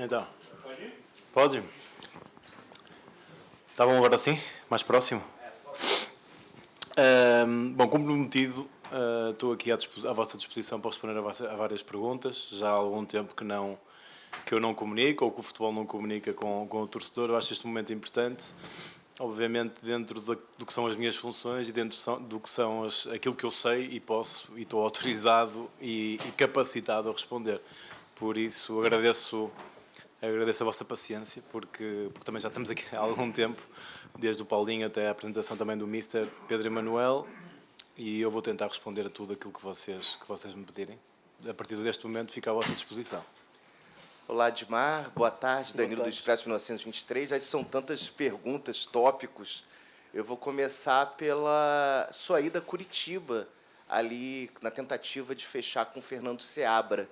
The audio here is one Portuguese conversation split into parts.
Então, pode? Está bom agora sim? Mais próximo? Bom, como prometido, estou aqui à vossa disposição para responder a várias perguntas. Já há algum tempo que eu não comunico, ou que o futebol não comunica com o torcedor. Eu acho este momento importante, obviamente dentro do que são as minhas funções e dentro do que são aquilo que eu sei e posso, e estou autorizado e capacitado a responder. Por isso, agradeço a vossa paciência, porque também já estamos aqui há algum tempo, desde o Paulinho até a apresentação também do Mister Pedro Emanuel, e eu vou tentar responder a tudo aquilo que vocês me pedirem. A partir deste momento, fico à vossa disposição. Olá, Admar. Boa tarde, Danilo do Expresso 1923. Já são tantas perguntas, tópicos. Eu vou começar pela sua ida a Curitiba, ali na tentativa de fechar com o Fernando Seabra.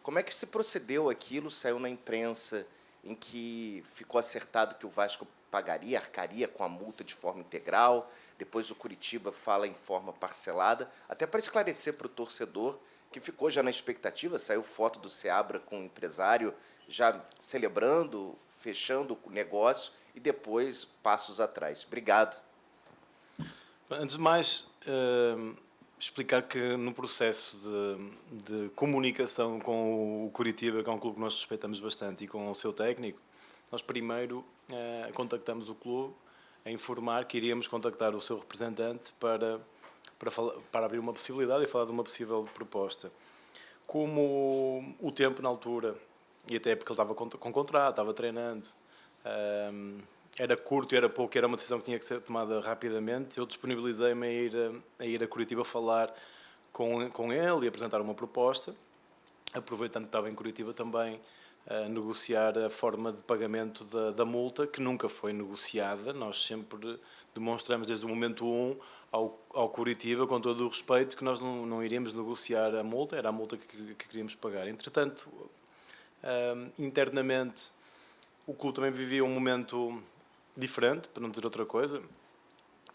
Como é que se procedeu aquilo? Saiu na imprensa em que ficou acertado que o Vasco pagaria, arcaria com a multa de forma integral. Depois o Curitiba fala em forma parcelada. Até para esclarecer para o torcedor que ficou já na expectativa, saiu foto do Seabra com o empresário já celebrando, fechando o negócio e depois passos atrás. Obrigado. Antes de mais, explicar que no processo de comunicação com o Curitiba, que é um clube que nós respeitamos bastante, e com o seu técnico, nós primeiro contactamos o clube a informar que iríamos contactar o seu representante para abrir uma possibilidade e falar de uma possível proposta. Como o tempo na altura, e até porque ele estava com contrato, estava treinando, era curto e era pouco, era uma decisão que tinha que ser tomada rapidamente, eu disponibilizei-me a ir a Curitiba falar com ele e apresentar uma proposta, aproveitando que estava em Curitiba também a negociar a forma de pagamento da multa, que nunca foi negociada. Nós sempre demonstramos desde o momento 1 ao Curitiba, com todo o respeito, que nós não iríamos negociar a multa, era a multa que queríamos pagar. Entretanto, internamente, o clube também vivia um momento diferente, para não dizer outra coisa,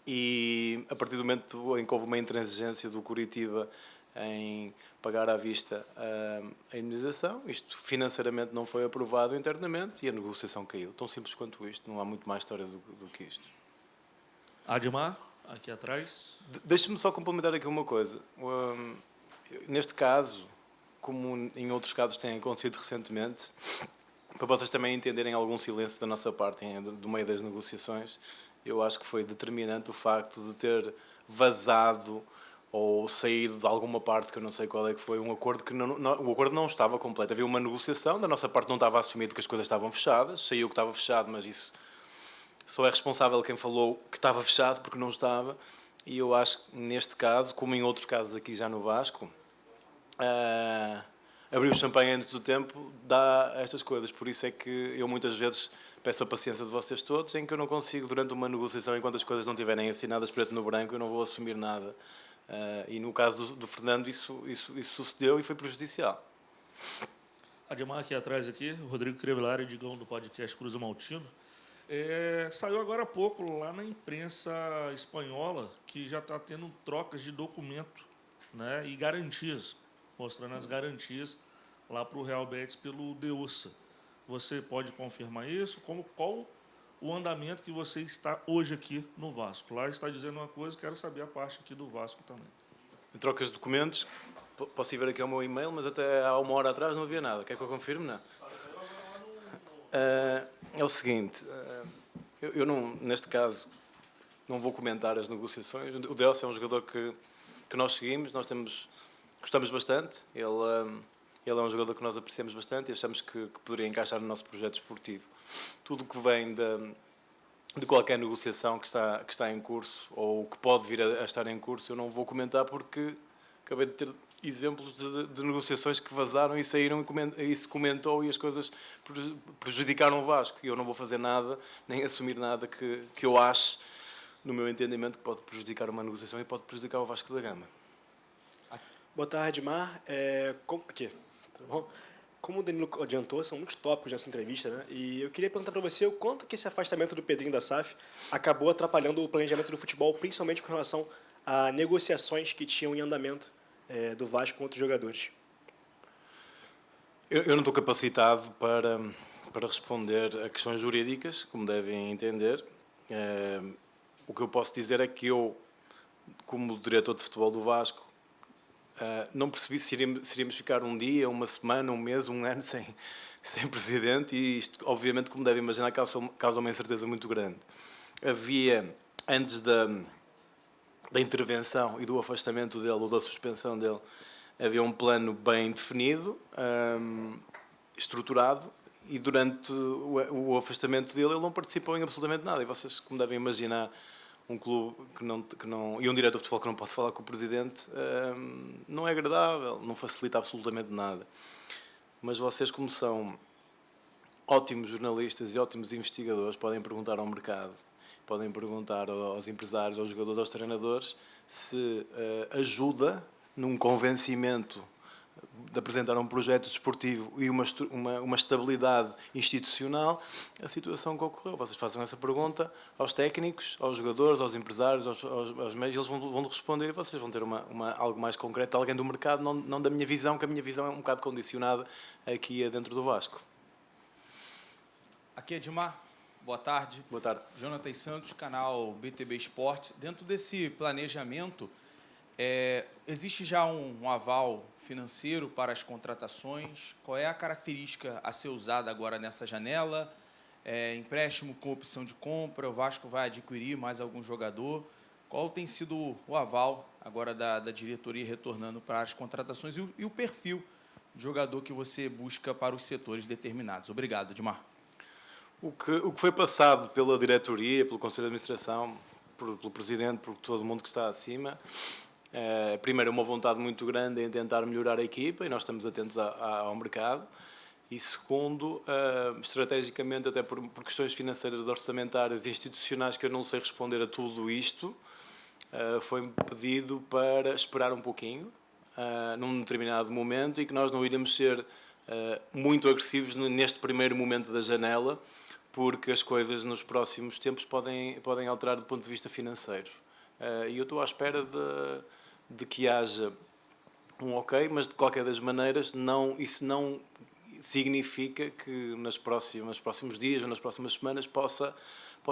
e a partir do momento em que houve uma intransigência do Curitiba em pagar à vista a indemnização, isto financeiramente não foi aprovado internamente e a negociação caiu. Tão simples quanto isto, não há muito mais história do que isto. Admar, aqui atrás. Deixe-me só complementar aqui uma coisa. Neste caso, como em outros casos têm acontecido recentemente, para vocês também entenderem algum silêncio da nossa parte do meio das negociações, eu acho que foi determinante o facto de ter vazado ou saído de alguma parte, que eu não sei qual é que foi, um acordo que o acordo não estava completo. Havia uma negociação, da nossa parte não estava assumido que as coisas estavam fechadas, saiu que estava fechado, mas isso só é responsável quem falou que estava fechado, porque não estava, e eu acho que neste caso, como em outros casos aqui já no Vasco, abrir o champanhe antes do tempo dá estas coisas. Por isso é que eu muitas vezes peço a paciência de vocês todos, em que eu não consigo, durante uma negociação, enquanto as coisas não estiverem assinadas preto no branco, eu não vou assumir nada. E no caso do Fernando isso sucedeu e foi prejudicial. Admar, aqui atrás, Rodrigo Crevillari, Digão, do podcast Cruzo Maltino. Saiu agora há pouco lá na imprensa espanhola que já está tendo trocas de documento, né, e garantias, mostrando as garantias lá para o Real Betis pelo Deusa. Você pode confirmar isso? Qual o andamento que você está hoje aqui no Vasco? Lá está dizendo uma coisa, quero saber a parte aqui do Vasco também. Em trocas de documentos, posso ir ver aqui o meu e-mail, mas até há uma hora atrás não havia nada. Quer que eu confirme? Não. É o seguinte, eu não, neste caso, não vou comentar as negociações. O Deusa é um jogador que nós seguimos, gostamos bastante. Ele é um jogador que nós apreciamos bastante e achamos que poderia encaixar no nosso projeto esportivo. Tudo o que vem de qualquer negociação que está em curso ou que pode vir a estar em curso, eu não vou comentar, porque acabei de ter exemplos de negociações que vazaram e saíram e se comentou e as coisas prejudicaram o Vasco. E eu não vou fazer nada, nem assumir nada que eu ache, no meu entendimento, que pode prejudicar uma negociação e pode prejudicar o Vasco da Gama. Boa tarde, Mar. Aqui, tá bom? Como o Danilo adiantou, são muitos tópicos nessa entrevista, né? E eu queria perguntar para você o quanto que esse afastamento do Pedrinho da SAF acabou atrapalhando o planejamento do futebol, principalmente com relação a negociações que tinham em andamento do Vasco com outros jogadores. Eu não estou capacitado para responder a questões jurídicas, como devem entender. O que eu posso dizer é que eu, como diretor de futebol do Vasco, não percebi se iríamos ficar um dia, uma semana, um mês, um ano sem presidente, e isto, obviamente, como devem imaginar, causa uma incerteza muito grande. Havia, antes da intervenção e do afastamento dele, ou da suspensão dele, havia um plano bem definido, estruturado, e durante o afastamento dele ele não participou em absolutamente nada. E vocês, como devem imaginar, um clube que não e um diretor de futebol que não pode falar com o presidente, não é agradável, não facilita absolutamente nada. Mas vocês, como são ótimos jornalistas e ótimos investigadores, podem perguntar ao mercado, podem perguntar aos empresários, aos jogadores, aos treinadores, se ajuda num convencimento de apresentar um projeto desportivo e uma estabilidade institucional, a situação que ocorreu. Vocês fazem essa pergunta aos técnicos, aos jogadores, aos empresários, aos meios, eles vão responder e vocês vão ter algo mais concreto, alguém do mercado, não da minha visão, que a minha visão é um bocado condicionada aqui dentro do Vasco. Aqui é Edmar, boa tarde. Boa tarde. Jonathan Santos, canal BTB Esporte. Dentro desse planejamento, existe já um aval financeiro para as contratações? Qual é a característica a ser usada agora nessa janela? Empréstimo com opção de compra? O Vasco vai adquirir mais algum jogador? Qual tem sido o aval agora da diretoria retornando para as contratações e o perfil de jogador que você busca para os setores determinados? Obrigado, Edmar. O que foi passado pela diretoria, pelo Conselho de Administração, pelo Presidente, por todo mundo que está acima, primeiro, uma vontade muito grande em tentar melhorar a equipa, e nós estamos atentos ao mercado, e segundo, estrategicamente, até por questões financeiras, orçamentárias e institucionais, que eu não sei responder a tudo isto, foi-me pedido para esperar um pouquinho, num determinado momento, e que nós não iríamos ser muito agressivos neste primeiro momento da janela, porque as coisas nos próximos tempos podem alterar do ponto de vista financeiro. E eu estou à espera de que haja um ok, mas de qualquer das maneiras isso não significa que nos próximos dias ou nas próximas semanas possa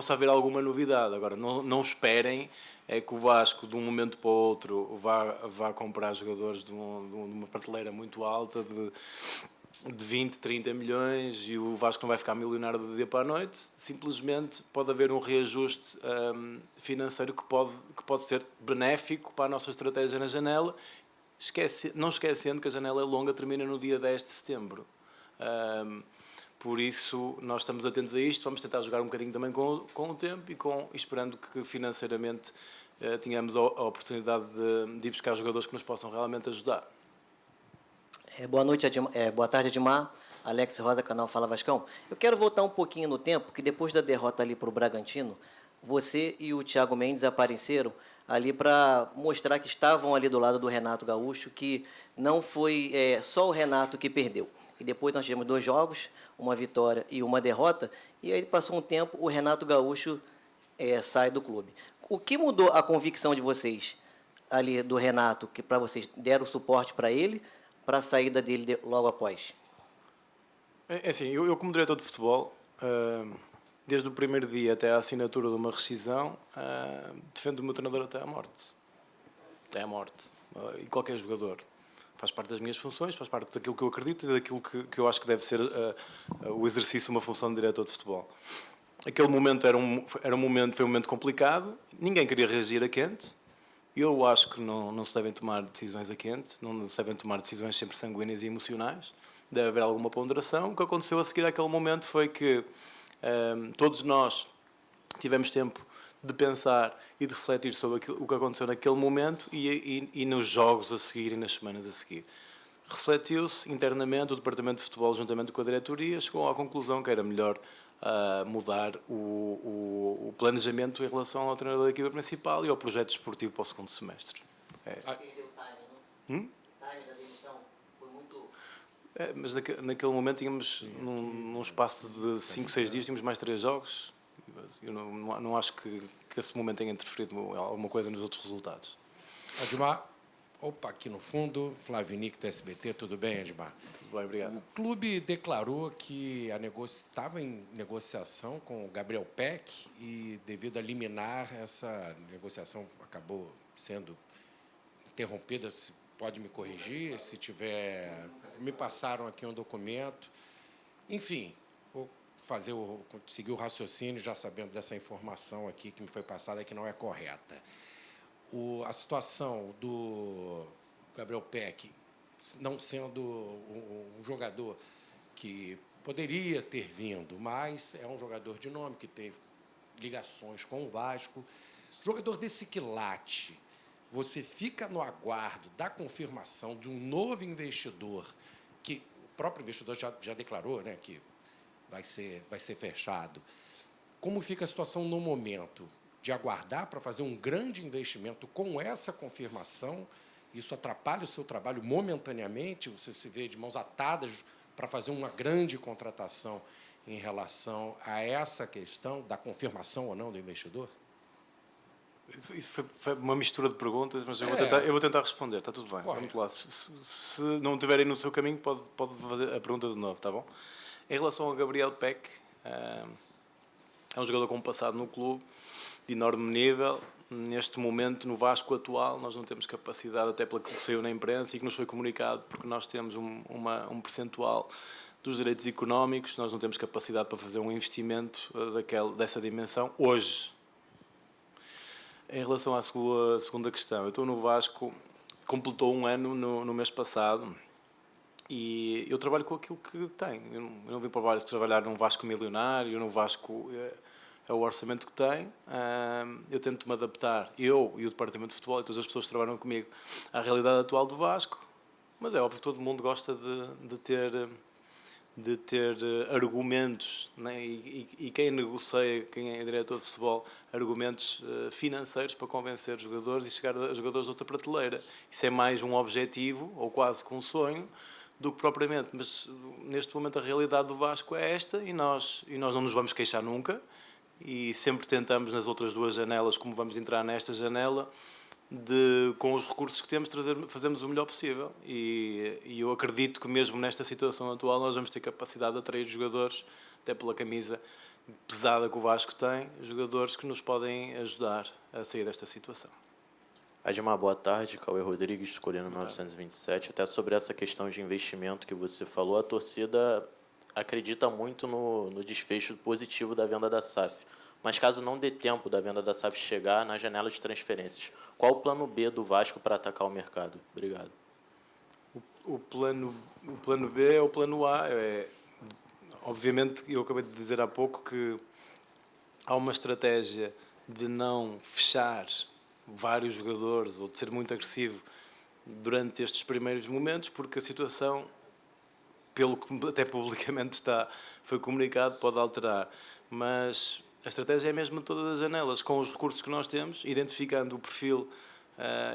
haver alguma novidade. Agora, não esperem que o Vasco, de um momento para o outro, vá comprar jogadores de uma prateleira muito alta, de 20, 30 milhões, e o Vasco não vai ficar milionário do dia para a noite. Simplesmente pode haver um reajuste financeiro que pode ser benéfico para a nossa estratégia na janela, não esquecendo que a janela longa termina no dia 10 de setembro. Por isso, nós estamos atentos a isto, vamos tentar jogar um bocadinho também com o tempo e esperando que financeiramente tenhamos a oportunidade de ir buscar jogadores que nos possam realmente ajudar. Boa noite, boa tarde, Edmar. Alex Rosa, canal Fala Vascão. Eu quero voltar um pouquinho no tempo, que depois da derrota ali para o Bragantino, você e o Thiago Mendes apareceram ali para mostrar que estavam ali do lado do Renato Gaúcho, que não foi só o Renato que perdeu. E depois nós tivemos 2 jogos, uma vitória e uma derrota, e aí passou um tempo, o Renato Gaúcho sai do clube. O que mudou a convicção de vocês ali do Renato, que para vocês deram suporte para ele, para a saída dele logo após? Assim, eu como diretor de futebol, desde o primeiro dia até a assinatura de uma rescisão, defendo o meu treinador até à morte. Até à morte. E qualquer jogador. Faz parte das minhas funções, faz parte daquilo que eu acredito e daquilo que eu acho que deve ser o exercício de uma função de diretor de futebol. Aquele momento foi um momento complicado, ninguém queria reagir a quente. Eu acho que não se devem tomar decisões a quente, não se devem tomar decisões sempre sanguíneas e emocionais. Deve haver alguma ponderação. O que aconteceu a seguir àquele momento foi que todos nós tivemos tempo de pensar e de refletir sobre o que aconteceu naquele momento e nos jogos a seguir e nas semanas a seguir. Refletiu-se internamente, o Departamento de Futebol, juntamente com a diretoria, chegou à conclusão que era melhor mudar o planejamento em relação ao treinador da equipa principal e ao projeto desportivo para o segundo semestre. Perdeu o timing, não? O timing da demissão foi muito... Mas naquele momento tínhamos, num espaço de 5, 6 dias, tínhamos mais 3 jogos. Eu não acho que esse momento tenha interferido alguma coisa nos outros resultados. Admar, Opa, aqui no fundo, Flávio Nick do SBT, tudo bem, Edmar? Tudo bem, obrigado. O clube declarou que estava em negociação com o Gabriel Peck e, devido a liminar, essa negociação acabou sendo interrompida. Pode me corrigir, se tiver... Me passaram aqui um documento. Enfim, vou seguir o raciocínio, já sabendo dessa informação aqui que me foi passada, que não é correta. A situação do Gabriel Peck não sendo um jogador que poderia ter vindo, mas é um jogador de nome que teve ligações com o Vasco. Jogador desse quilate, você fica no aguardo da confirmação de um novo investidor, que o próprio investidor já declarou, né, que vai ser fechado. Como fica a situação no momento de aguardar para fazer um grande investimento com essa confirmação? Isso atrapalha o seu trabalho momentaneamente? Você se vê de mãos atadas para fazer uma grande contratação em relação a essa questão da confirmação ou não do investidor? Isso foi uma mistura de perguntas, mas eu vou tentar responder, está tudo bem. Correto. Vamos lá. Se não estiverem no seu caminho, pode fazer a pergunta de novo, está bom? Em relação ao Gabriel Peck, é um jogador com um passado no clube, de enorme nível. Neste momento, no Vasco atual, nós não temos capacidade, até pelo que saiu na imprensa e que nos foi comunicado, porque nós temos um percentual dos direitos económicos, nós não temos capacidade para fazer um investimento dessa dimensão hoje. Em relação à segunda questão, eu estou no Vasco, completou um ano no mês passado, e eu trabalho com aquilo que tenho. Eu não vim para o Vasco trabalhar num Vasco milionário, num Vasco... É o orçamento que tem. Eu tento me adaptar, eu e o Departamento de Futebol e todas as pessoas que trabalham comigo, à realidade atual do Vasco, mas é óbvio que todo mundo gosta de ter argumentos, né? E quem negocia, quem é diretor de futebol, argumentos financeiros para convencer os jogadores e chegar a jogadores de outra prateleira. Isso é mais um objetivo, ou quase que um sonho, do que propriamente. Mas neste momento a realidade do Vasco é esta, e nós não nos vamos queixar nunca. E sempre tentamos, nas outras duas janelas, como vamos entrar nesta janela, com os recursos que temos, fazermos o melhor possível. E eu acredito que mesmo nesta situação atual nós vamos ter capacidade de atrair jogadores, até pela camisa pesada que o Vasco tem, jogadores que nos podem ajudar a sair desta situação. Admar, boa tarde. Cauê Rodrigues, escolhendo 927. Até sobre essa questão de investimento que você falou, a torcida acredita muito no desfecho positivo da venda da SAF. Mas caso não dê tempo da venda da SAF chegar na janela de transferências, qual o plano B do Vasco para atacar o mercado? Obrigado. O plano B é o plano A. Obviamente, eu acabei de dizer há pouco que há uma estratégia de não fechar vários jogadores ou de ser muito agressivo durante estes primeiros momentos, porque a situação, pelo que até publicamente foi comunicado, pode alterar. Mas a estratégia é mesmo todas as janelas, com os recursos que nós temos, identificando o perfil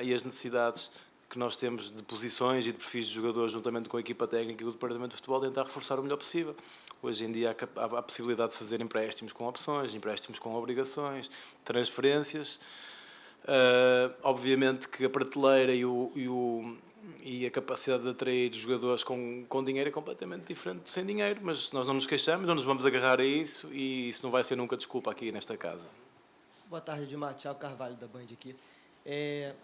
e as necessidades que nós temos de posições e de perfis de jogadores, juntamente com a equipa técnica e o Departamento de Futebol, tentar reforçar o melhor possível. Hoje em dia há a possibilidade de fazer empréstimos com opções, empréstimos com obrigações, transferências. Obviamente que a prateleira e a capacidade de atrair jogadores com dinheiro é completamente diferente de sem dinheiro, mas nós não nos queixamos, não nos vamos agarrar a isso, e isso não vai ser nunca desculpa aqui nesta casa. Boa tarde, Edmar. Thiago Carvalho, da Band aqui.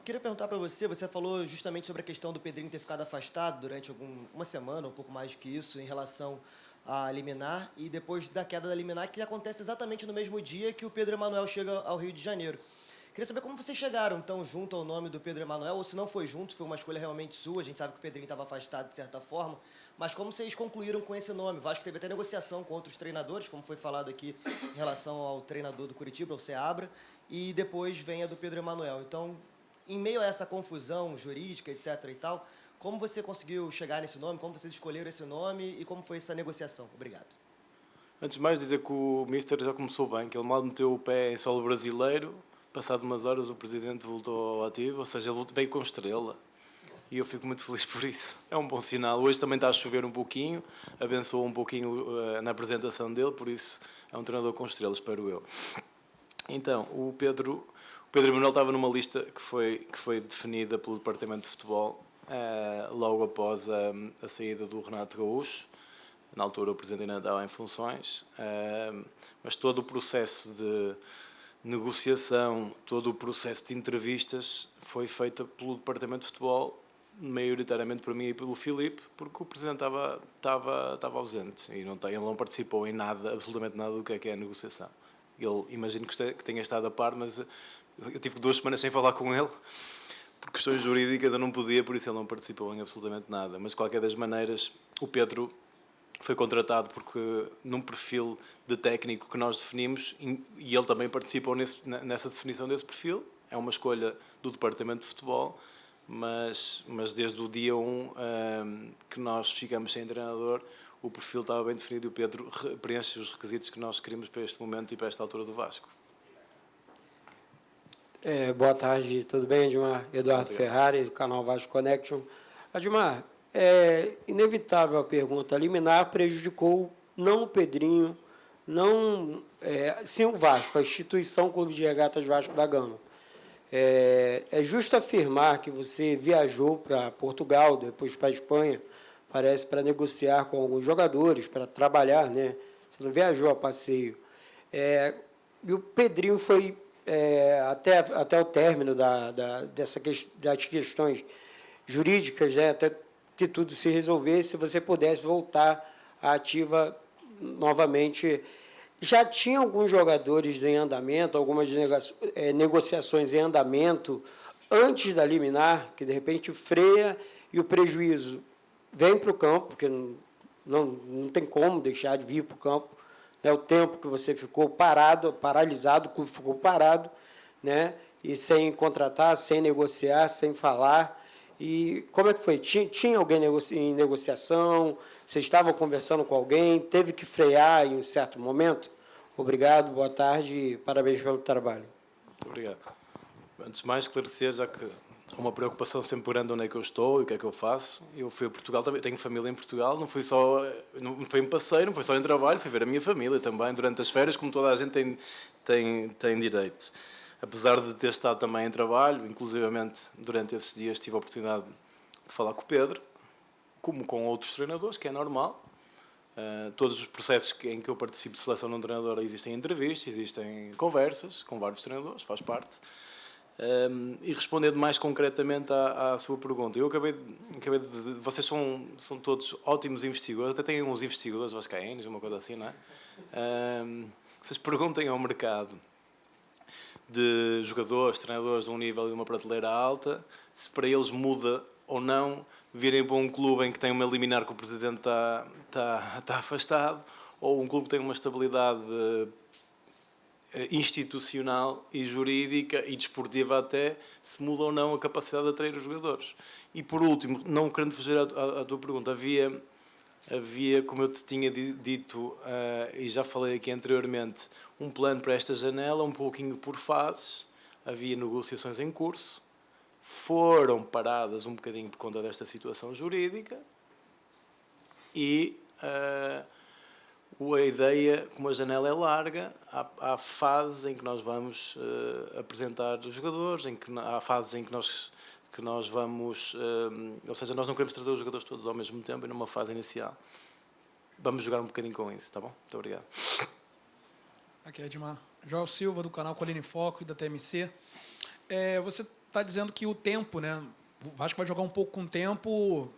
Queria perguntar para você, você falou justamente sobre a questão do Pedrinho ter ficado afastado durante uma semana, um pouco mais do que isso, em relação a liminar, e depois da queda da liminar, que acontece exatamente no mesmo dia que o Pedro Emanuel chega ao Rio de Janeiro. Queria saber como vocês chegaram, então, junto ao nome do Pedro Emanuel, ou se não foi junto, se foi uma escolha realmente sua, a gente sabe que o Pedrinho estava afastado de certa forma, mas como vocês concluíram com esse nome? Vasco teve até negociação com outros treinadores, como foi falado aqui em relação ao treinador do Curitiba, o Seabra, e depois vem a do Pedro Emanuel. Então, em meio a essa confusão jurídica, etc. e tal, como você conseguiu chegar nesse nome, como vocês escolheram esse nome e como foi essa negociação? Obrigado. Antes de mais, dizer que o Mister já começou bem, que ele mal meteu o pé em solo brasileiro, passado umas horas o Presidente voltou ao ativo, ou seja, ele veio com estrela. E eu fico muito feliz por isso. É um bom sinal. Hoje também está a chover um pouquinho, abençoou um pouquinho na apresentação dele, por isso é um treinador com estrela, espero eu. Então, o Pedro Emanuel estava numa lista que foi definida pelo Departamento de Futebol logo após a saída do Renato Gaúcho. Na altura o Presidente ainda estava em funções, mas todo o processo de negociação, todo o processo de entrevistas foi feito pelo Departamento de Futebol, maioritariamente por mim e pelo Filipe, porque o Presidente estava ausente e ele não participou em nada, absolutamente nada do que é a negociação. Ele, imagino que tenha estado a par, mas eu tive 2 semanas sem falar com ele, por questões jurídicas eu não podia, por isso ele não participou em absolutamente nada. Mas, de qualquer das maneiras, o Pedro foi contratado porque num perfil de técnico que nós definimos e ele também participou nessa definição desse perfil. É uma escolha do Departamento de Futebol, mas desde o dia 1 que nós ficamos sem treinador, o perfil estava bem definido e o Pedro preenche os requisitos que nós queríamos para este momento e para esta altura do Vasco. Boa tarde, tudo bem, Admar? Eduardo Ferrari, do canal Vasco Connection. Admar, é inevitável a pergunta. A liminar prejudicou não o Pedrinho, sim o Vasco, a instituição Clube de Regatas Vasco da Gama. É justo afirmar que você viajou para Portugal, depois para a Espanha, parece, para negociar com alguns jogadores, para trabalhar, né? Você não viajou a passeio. E o Pedrinho foi, até o término das questões jurídicas, né? Até que tudo se resolvesse, se você pudesse voltar à ativa novamente. Já tinha alguns jogadores em andamento, algumas negociações em andamento, antes da liminar, que de repente freia e o prejuízo vem para o campo, porque não tem como deixar de vir para o campo. É o tempo que você ficou paralisado, o clube ficou parado, né? E sem contratar, sem negociar, sem falar. E como é que foi? Tinha alguém em negociação? Você estava conversando com alguém? Teve que frear em um certo momento? Obrigado, boa tarde e parabéns pelo trabalho. Muito obrigado. Antes de mais, esclarecer, já que há uma preocupação sempre grande onde é que eu estou e o que é que eu faço. Eu fui a Portugal também, tenho família em Portugal, não foi em passeio, não foi só em trabalho, fui ver a minha família também durante as férias, como toda a gente tem direito. Apesar de ter estado também em trabalho, inclusivamente durante esses dias tive a oportunidade de falar com o Pedro, como com outros treinadores, que é normal. Todos os processos em que eu participo de seleção de um treinador existem entrevistas, existem conversas com vários treinadores, faz parte. E respondendo mais concretamente à sua pergunta, eu acabei de vocês são todos ótimos investigadores, até têm uns investigadores vascaínos, uma coisa assim, não é? Vocês perguntem ao mercado de jogadores, treinadores de um nível e de uma prateleira alta, se para eles muda ou não virem para um clube em que tem uma liminar que o presidente está afastado, ou um clube que tem uma estabilidade institucional e jurídica e desportiva até, se muda ou não a capacidade de atrair os jogadores. E por último, não querendo fugir à tua pergunta, havia, como eu te tinha dito e já falei aqui anteriormente, um plano para esta janela, um pouquinho por fases, havia negociações em curso, foram paradas um bocadinho por conta desta situação jurídica e a ideia, como a janela é larga, há fases em que nós vamos apresentar os jogadores, há fases em que nós vamos... ou seja, nós não queremos trazer os jogadores todos ao mesmo tempo e numa fase inicial. Vamos jogar um bocadinho com isso, tá bom? Muito obrigado. Aqui é Edmar. Joel Silva, do canal Colina em Foco e da TMC. Você está dizendo que o tempo, né? O Vasco vai jogar um pouco com o tempo,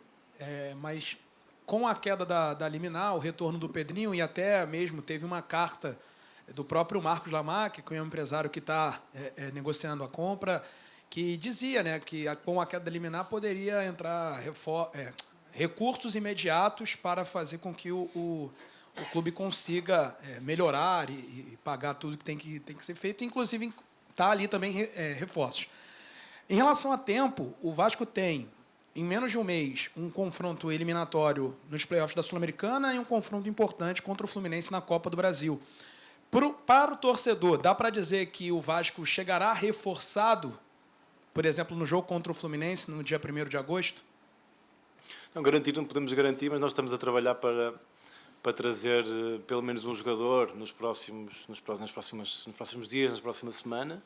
mas com a queda da liminar, o retorno do Pedrinho, e até mesmo teve uma carta do próprio Marcos Lamac, que é um empresário que está negociando a compra, que dizia, né, que com a queda da liminar poderia entrar recursos imediatos para fazer com que o clube consiga melhorar e pagar tudo que tem que ser feito, inclusive está ali também reforços. Em relação a tempo, o Vasco tem, em menos de um mês, um confronto eliminatório nos playoffs da Sul-Americana e um confronto importante contra o Fluminense na Copa do Brasil. Para o torcedor, dá para dizer que o Vasco chegará reforçado, por exemplo, no jogo contra o Fluminense, no dia 1º de agosto? Não, garantir não podemos garantir, mas nós estamos a trabalhar para para trazer pelo menos um jogador nos próximos dias, na próxima semana,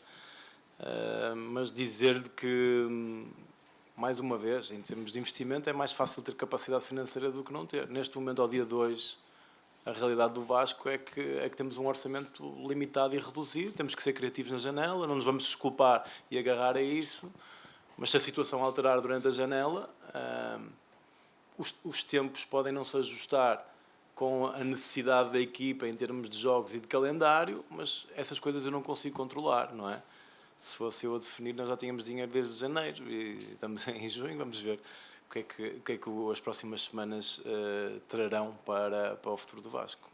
mas dizer-lhe que, mais uma vez, em termos de investimento, é mais fácil ter capacidade financeira do que não ter. Neste momento, ao dia 2, a realidade do Vasco é que temos um orçamento limitado e reduzido, temos que ser criativos na janela, não nos vamos desculpar e agarrar a isso, mas se a situação alterar durante a janela, os tempos podem não se ajustar com a necessidade da equipa em termos de jogos e de calendário, mas essas coisas eu não consigo controlar, não é? Se fosse eu a definir, nós já tínhamos dinheiro desde janeiro e estamos em junho, vamos ver o que é que as próximas semanas trarão para o futuro do Vasco.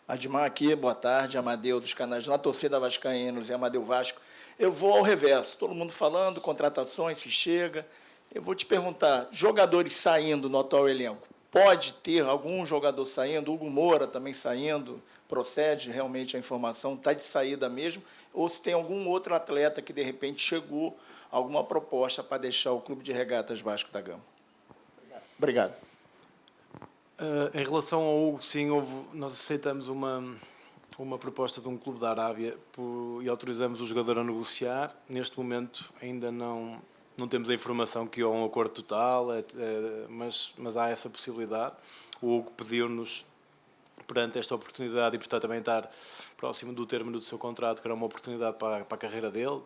Admar aqui, boa tarde, Amadeu dos canais Na Torcida Vascaínos e Amadeu Vasco. Eu vou ao reverso, todo mundo falando, contratações, se chega. Eu vou te perguntar, jogadores saindo no atual elenco, pode ter algum jogador saindo, Hugo Moura também saindo, procede realmente a informação, está de saída mesmo, ou se tem algum outro atleta que de repente chegou alguma proposta para deixar o Clube de Regatas Vasco da Gama? Obrigado. Em relação ao Hugo, sim, nós aceitamos uma proposta de um clube da Arábia e autorizamos o jogador a negociar. Neste momento ainda não temos a informação que há um acordo total, mas há essa possibilidade. O Hugo pediu-nos, perante esta oportunidade e por também estar próximo do término do seu contrato, que era uma oportunidade para a carreira dele,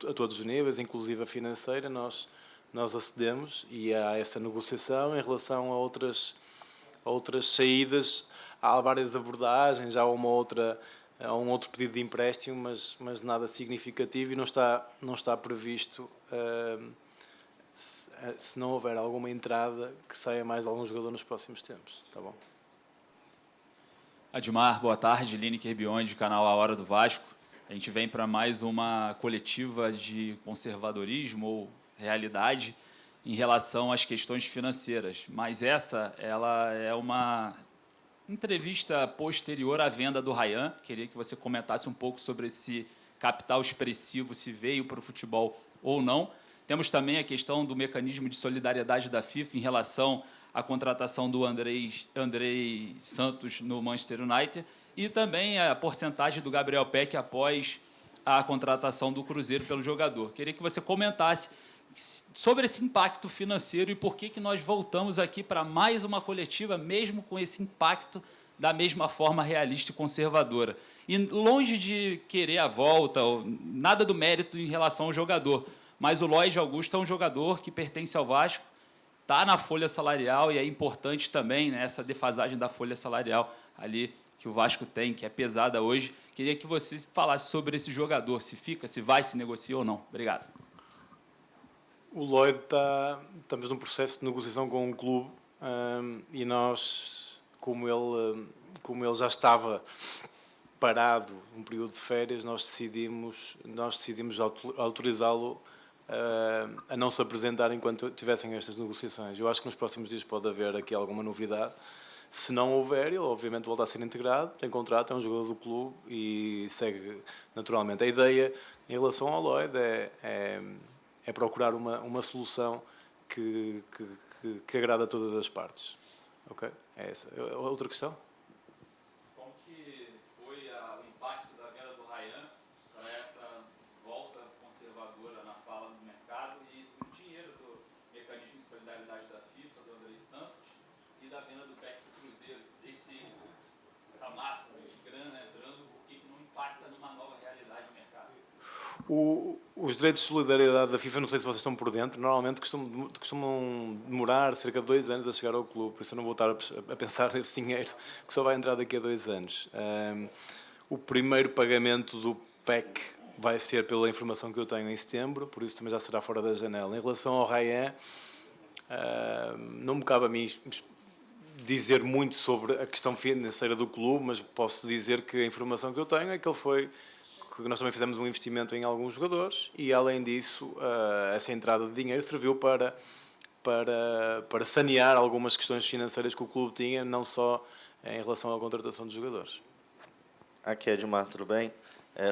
a todos os níveis, inclusive a financeira, nós acedemos e há essa negociação. Em relação a outras saídas, há várias abordagens, há um outro pedido de empréstimo, mas nada significativo e não está previsto, se não houver alguma entrada, que saia mais algum jogador nos próximos tempos. Tá bom? Admar, boa tarde. Lineker Biondi, canal A Hora do Vasco. A gente vem para mais uma coletiva de conservadorismo ou realidade em relação às questões financeiras. Mas ela é uma entrevista posterior à venda do Ryan. Queria que você comentasse um pouco sobre esse capital expressivo, se veio para o futebol ou não. Temos também a questão do mecanismo de solidariedade da FIFA em relação à contratação do Andrei Santos no Manchester United e também a porcentagem do Gabriel Peck após a contratação do Cruzeiro pelo jogador. Queria que você comentasse sobre esse impacto financeiro e por que nós voltamos aqui para mais uma coletiva, mesmo com esse impacto da mesma forma realista e conservadora. E longe de querer a volta, nada do mérito em relação ao jogador, mas o Lloyd Augusto é um jogador que pertence ao Vasco, está na folha salarial e é importante também, né, essa defasagem da folha salarial ali que o Vasco tem, que é pesada hoje. Queria que você falasse sobre esse jogador, se fica, se vai, se negocia ou não. Obrigado. O Lloyd estamos num processo de negociação com um clube e nós, como ele já estava parado um período de férias, nós decidimos autorizá-lo a não se apresentar enquanto tivessem estas negociações. Eu acho que nos próximos dias pode haver aqui alguma novidade. Se não houver, ele obviamente volta a ser integrado, tem contrato, é um jogador do clube e segue naturalmente. A ideia em relação ao Lloyd é procurar uma solução que agrada a todas as partes. Ok? É essa. Outra questão? Como que foi o impacto da venda do Ryan para essa volta conservadora na fala do mercado e do dinheiro do mecanismo de solidariedade da FIFA, do Andrei Santos, e da venda do Peck do Cruzeiro? Essa massa de grana entrando, por que não impacta numa nova realidade do mercado? Os direitos de solidariedade da FIFA, não sei se vocês estão por dentro, normalmente costumam demorar cerca de 2 anos a chegar ao clube, por isso eu não vou estar a pensar nesse dinheiro que só vai entrar daqui a 2 anos. O primeiro pagamento do PEC vai ser, pela informação que eu tenho, em setembro, por isso também já será fora da janela. Em relação ao Ryan, não me cabe a mim dizer muito sobre a questão financeira do clube, mas posso dizer que a informação que eu tenho é que nós também fizemos um investimento em alguns jogadores e, além disso, essa entrada de dinheiro serviu para sanear algumas questões financeiras que o clube tinha, não só em relação à contratação de jogadores. Aqui é Edmar, tudo bem?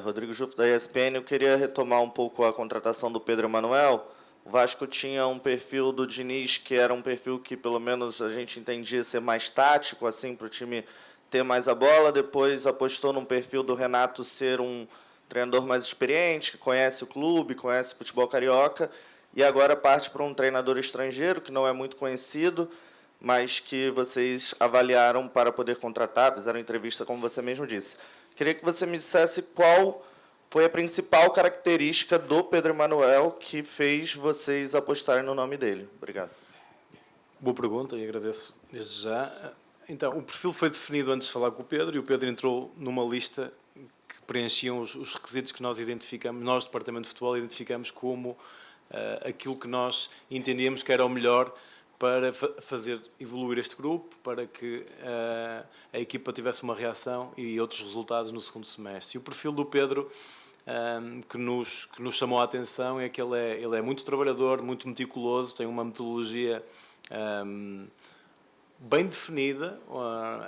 Rodrigo Jufo, da ESPN. Eu queria retomar um pouco a contratação do Pedro Emanuel, O Vasco tinha um perfil do Diniz que era um perfil que, pelo menos, a gente entendia ser mais tático, assim, para o time ter mais a bola. Depois apostou num perfil do Renato ser um treinador mais experiente, que conhece o clube, conhece o futebol carioca. E agora parte para um treinador estrangeiro, que não é muito conhecido, mas que vocês avaliaram para poder contratar, fizeram entrevista, como você mesmo disse. Queria que você me dissesse qual foi a principal característica do Pedro Emanuel que fez vocês apostarem no nome dele. Obrigado. Boa pergunta e agradeço desde já. Então, o perfil foi definido antes de falar com o Pedro e o Pedro entrou numa lista que preenchiam os requisitos que nós identificamos, nós, Departamento de Futebol, identificamos como aquilo que nós entendíamos que era o melhor para fazer evoluir este grupo, para que a equipa tivesse uma reação e outros resultados no segundo semestre. E o perfil do Pedro que nos chamou a atenção é que ele é muito trabalhador, muito meticuloso, tem uma metodologia bem definida,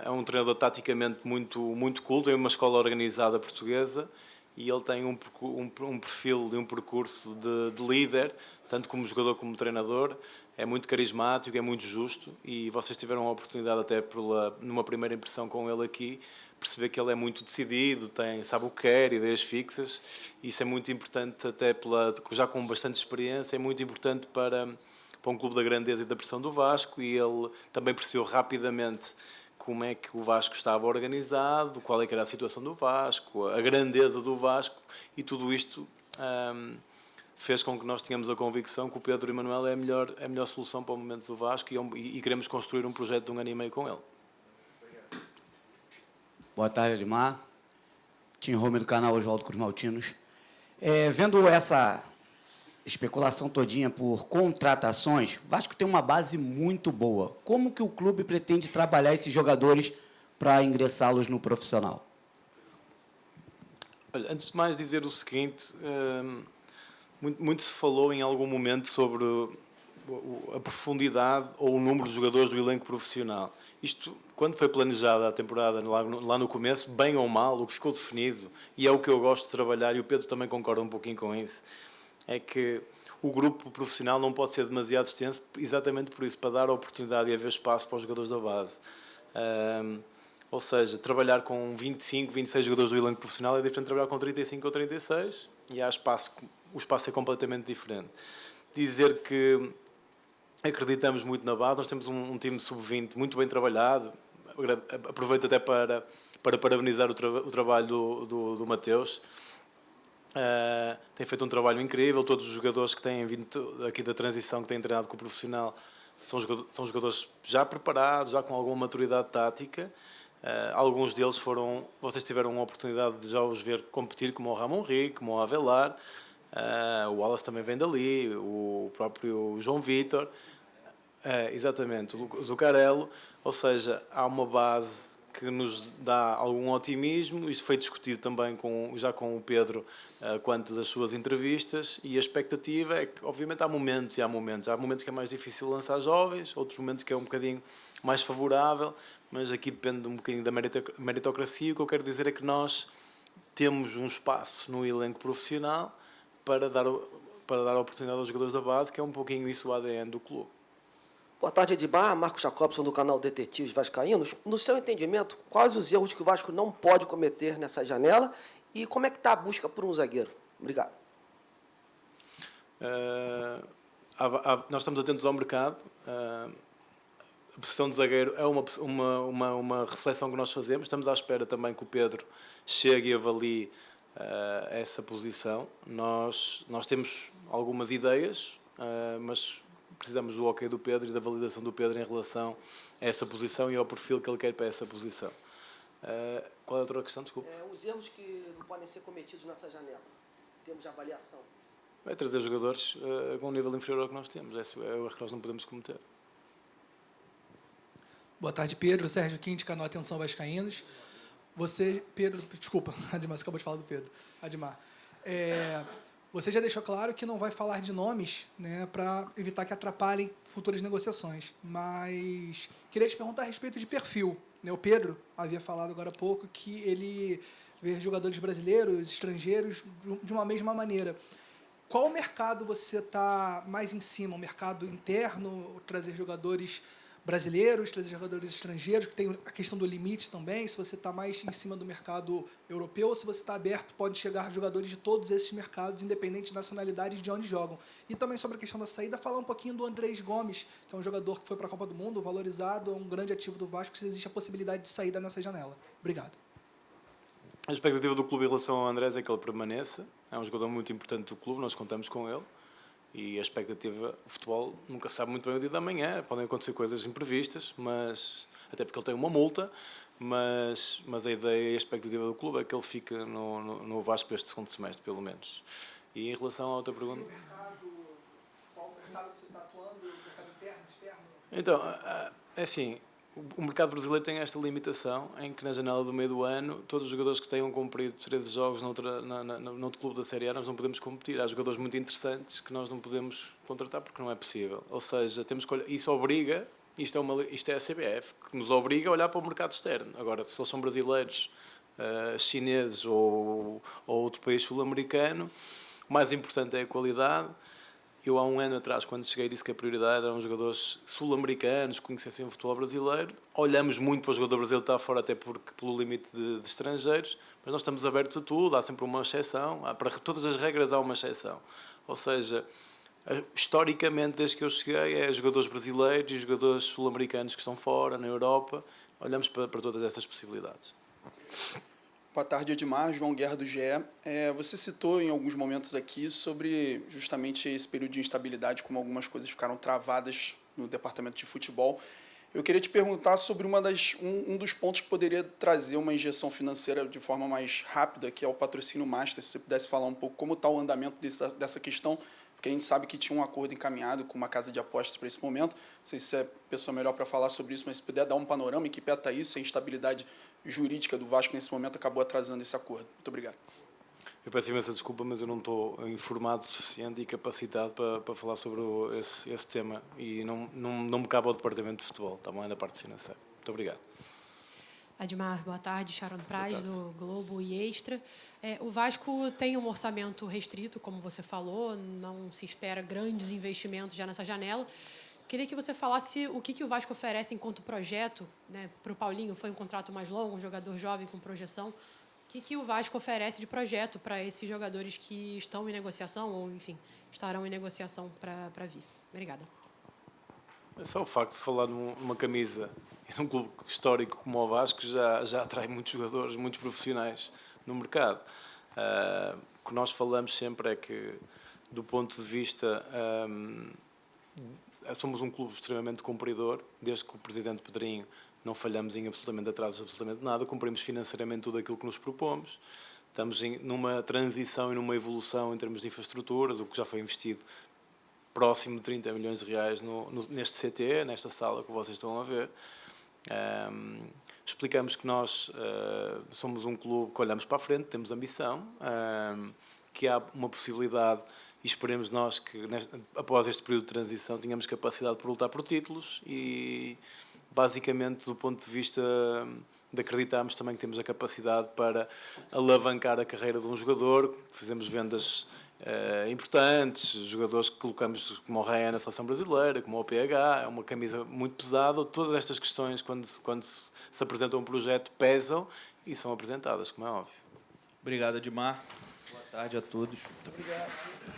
é um treinador taticamente muito culto, tem uma escola organizada portuguesa e ele tem um perfil de um percurso de líder, tanto como jogador como treinador. É muito carismático, é muito justo e vocês tiveram a oportunidade até numa primeira impressão com ele aqui, perceber que ele é muito decidido, sabe o que quer, ideias fixas. Isso é muito importante, até já com bastante experiência, é muito importante para um clube da grandeza e da pressão do Vasco, e ele também percebeu rapidamente como é que o Vasco estava organizado, qual é que era a situação do Vasco, a grandeza do Vasco, e tudo isto fez com que nós tenhamos a convicção que o Pedro Emanuel é a melhor solução para o momento do Vasco e queremos construir um projeto de 1 ano e meio com ele. Boa tarde, Admar. Tim Homer, do canal Oswaldo Cruz Maltinos. Vendo essa especulação todinha por contratações, o Vasco tem uma base muito boa. Como que o clube pretende trabalhar esses jogadores para ingressá-los no profissional? Olha, antes de mais dizer o seguinte, muito se falou em algum momento sobre a profundidade ou o número de jogadores do elenco profissional. Isto, quando foi planejada a temporada lá no começo, bem ou mal, o que ficou definido, e é o que eu gosto de trabalhar, e o Pedro também concorda um pouquinho com isso, é que o grupo profissional não pode ser demasiado extenso, exatamente por isso, para dar a oportunidade e haver espaço para os jogadores da base. Ou seja, trabalhar com 25, 26 jogadores do elenco profissional é diferente de trabalhar com 35 ou 36, e há espaço, o espaço é completamente diferente. Dizer que acreditamos muito na base, nós temos um time sub-20 muito bem trabalhado, aproveito até para parabenizar o trabalho do Mateus. Tem feito um trabalho incrível, todos os jogadores que têm vindo aqui da transição, que têm treinado com o profissional, são jogadores já preparados, já com alguma maturidade tática. Alguns deles vocês tiveram a oportunidade de já os ver competir, como o Ramon Rico, como o Avelar, o Wallace também vem dali, o próprio João Vitor, exatamente, o Zuccarello. Ou seja, há uma base que nos dá algum otimismo. Isto foi discutido também já com o Pedro quanto das suas entrevistas, e a expectativa é que, obviamente, há momentos e há momentos. Há momentos que é mais difícil lançar jovens, outros momentos que é um bocadinho mais favorável, mas aqui depende um bocadinho da meritocracia. O que eu quero dizer é que nós temos um espaço no elenco profissional para dar oportunidade aos jogadores da base, que é um pouquinho isso o ADN do clube. Boa tarde, Edmar. Marcos Jacobson, do canal Detetives Vascaínos. No seu entendimento, quais os erros que o Vasco não pode cometer nessa janela e como é que está a busca por um zagueiro? Obrigado. Nós estamos atentos ao mercado. A posição de zagueiro é uma reflexão que nós fazemos. Estamos à espera também que o Pedro chegue e avalie essa posição. Nós temos algumas ideias, mas precisamos do ok do Pedro e da validação do Pedro em relação a essa posição e ao perfil que ele quer para essa posição. Qual é a outra questão? Desculpa. Os erros que não podem ser cometidos nessa janela, em termos de avaliação. É trazer jogadores com um nível inferior ao que nós temos. Esse é o erro que nós não podemos cometer. Boa tarde, Pedro. Sérgio Quinte, canal Atenção Vascaínos. Pedro, desculpa, Admar, você acabou de falar do Pedro. Admar. Você já deixou claro que não vai falar de nomes, né, para evitar que atrapalhem futuras negociações. Mas queria te perguntar a respeito de perfil. O Pedro havia falado agora há pouco que ele vê jogadores brasileiros, estrangeiros, de uma mesma maneira. qual mercado você está mais em cima? O mercado interno, trazer jogadores brasileiros, trazer jogadores estrangeiros, que tem a questão do limite também, se você está mais em cima do mercado europeu ou se você está aberto, pode chegar jogadores de todos esses mercados, independente de nacionalidade e de onde jogam. E também sobre a questão da saída, falar um pouquinho do Andrés Gomes, que é um jogador que foi para a Copa do Mundo, valorizado, um grande ativo do Vasco, se existe a possibilidade de saída nessa janela. Obrigado. A expectativa do clube em relação ao Andrés é que ele permaneça. É um jogador muito importante do clube, nós contamos com ele. E a expectativa, o futebol nunca sabe muito bem o dia da manhã, podem acontecer coisas imprevistas, mas até porque ele tem uma multa, mas a ideia e a expectativa do clube é que ele fique no Vasco este segundo semestre, pelo menos. E em relação à outra pergunta... Qual mercado você está atuando? Mercado interno, externo? Então, é assim, o mercado brasileiro tem esta limitação em que na janela do meio do ano todos os jogadores que tenham cumprido 13 jogos noutro clube da Série A nós não podemos competir. Há jogadores muito interessantes que nós não podemos contratar porque não é possível. Ou seja, temos que olhar, isso obriga, isto é a CBF, que nos obriga a olhar para o mercado externo. Agora, se eles são brasileiros, chineses ou outro país sul-americano, o mais importante é a qualidade. Eu, há um ano atrás, quando cheguei, disse que a prioridade eram jogadores sul-americanos que conhecessem o futebol brasileiro. Olhamos muito para o jogador brasileiro que está fora, até porque pelo limite de estrangeiros, mas nós estamos abertos a tudo, há sempre uma exceção. Para todas as regras há uma exceção. Ou seja, historicamente, desde que eu cheguei, é jogadores brasileiros e jogadores sul-americanos que estão fora, na Europa. Olhamos para todas essas possibilidades. Boa tarde, Edmar. João Guerra, do GE. Você citou em alguns momentos aqui sobre justamente esse período de instabilidade, como algumas coisas ficaram travadas no departamento de futebol. Eu queria te perguntar sobre um dos pontos que poderia trazer uma injeção financeira de forma mais rápida, que é o patrocínio master. Se você pudesse falar um pouco como está o andamento dessa questão, porque a gente sabe que tinha um acordo encaminhado com uma casa de apostas para esse momento. Não sei se é a pessoa melhor para falar sobre isso, mas se puder dar um panorama em que pé está isso, a instabilidade jurídica do Vasco nesse momento acabou atrasando esse acordo. Muito obrigado. Eu peço imensa desculpa, mas eu não estou informado o suficiente e capacitado para falar sobre esse tema e não me cabe ao departamento de futebol, também na parte financeira. Muito obrigado. Admar, boa tarde. Sharon Praz, do Globo e Extra. O Vasco tem um orçamento restrito, como você falou, não se espera grandes investimentos já nessa janela. Queria que você falasse o que o Vasco oferece enquanto projeto, né? Para o Paulinho foi um contrato mais longo, um jogador jovem com projeção. O que o Vasco oferece de projeto para esses jogadores que estão em negociação ou, enfim, estarão em negociação para vir? Obrigada. É só o facto de falar numa camisa e num clube histórico como o Vasco já atrai muitos jogadores, muitos profissionais no mercado. O que nós falamos sempre é que, do ponto de vista... somos um clube extremamente cumpridor, desde que o Presidente Pedrinho não falhamos em absolutamente atrasos, absolutamente nada, cumprimos financeiramente tudo aquilo que nos propomos, estamos numa transição e numa evolução em termos de infraestrutura, do que já foi investido próximo de 30 milhões de reais neste CT, nesta sala que vocês estão a ver. Explicamos que nós somos um clube que olhamos para a frente, temos ambição, que há uma possibilidade, e esperemos nós que após este período de transição tenhamos capacidade para lutar por títulos e basicamente do ponto de vista de acreditarmos também que temos a capacidade para alavancar a carreira de um jogador. Fizemos vendas importantes, jogadores que colocamos como o Raya na seleção brasileira, como o PH, é uma camisa muito pesada. Todas estas questões, quando se apresenta um projeto, pesam e são apresentadas, como é óbvio. Obrigado, Edmar. Boa tarde a todos. Muito obrigado.